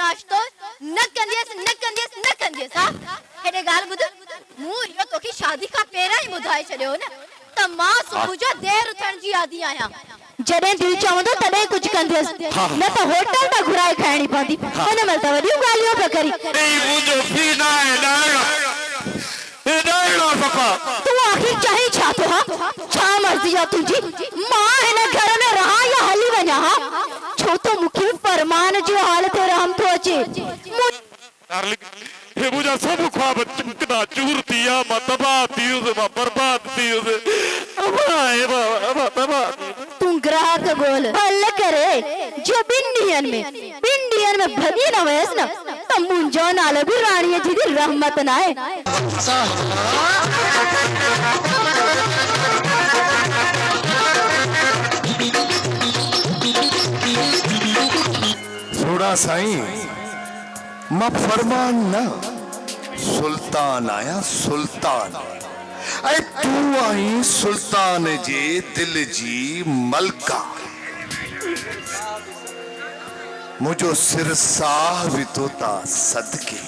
नाश्तो न कंदियस हां हेडे गाल बुध मु यो तोखी शादी का पेरा ही बुधाए छड़ियो न त मां सुबह जो देर उठण जी आदी आया जडे दिल चावंदो तडे कुछ कंदियस न तो होटल में घुराए खाणी पवंदी मन मलता वडियो गालियो पे करी नहीं मुझे पीना है डायलो पप्पा तू आखिर चाहे छा तो हां छा मर्जी आ तुझी मां है ना घर में रहा या हली वना हां छो तो मुखी फरमान जो हाल ते राम तो अचे डार्लिंग ये मुझे सब ख्वाब चमकना चूर दिया मैं तबाह थी उसे मैं बर्बाद थी उसे अब तू ग्राहक बोल भल करे जो बिंडियन में भगी ना वयस ना तो मुंजो नाले भी रानी जी दी रहमत ना है थोड़ा साईं मां फरमान ना सुल्तान आया सुल्तान ऐ तू आई सुल्तान जे दिल जी मलका मुझो सिर साह भी तोता सदके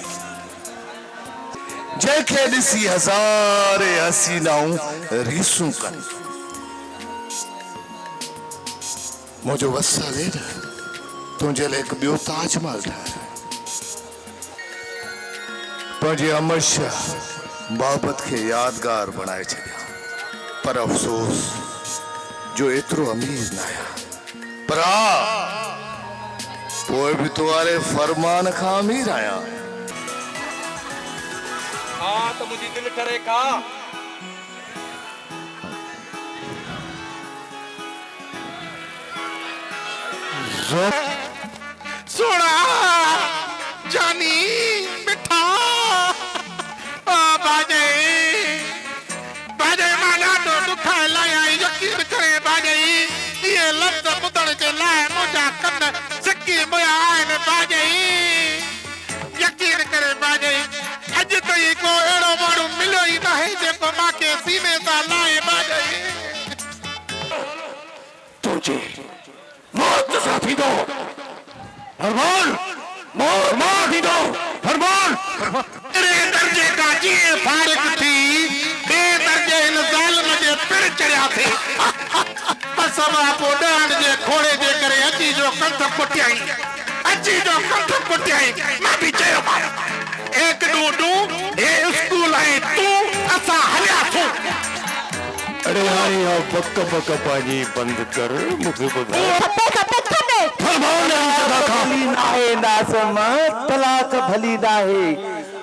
जैके दिसी हजारे हसीनाऊं रीसू कन मुझो वसा दे तुझे लिए एक बियो ताजमहल ठाहे तुझे अमर शाह बाबत के यादगार बनाए छड़िया पर अफसोस जो एतरो अमीर ना आया पर कोई भी तुम्हारे फरमान का अमीर आया हाँ तो मुझे दिल करे का सोना जानी मिठा बाजे बाजे माना तो दुखा लाया यकीन करे बाजे ये लफ्ज बुधण जे लाए मुझा कन सिक्की मुया आइन बाजे यकीन करे बाजे अज ताईं को एड़ो माण्हू मिलियो ई न है जेको मांखे सीने सां लाए बाजे तुझे मौत साथी दो फरमान मौत दो फरमान तेरे दर्जे का जी फारिग थी बेदर्जे इन जालिम जे पिड़ चढ़िया थे बस बापो डांड जे खोड़े जे करे अची जो कंठ पुटियाई मां भी चयो एक डूडू ये स्कूल है तू असा हलिया थू अरे हाय बक पाजी बंद कर मुझे बुधा तलाक भली ना है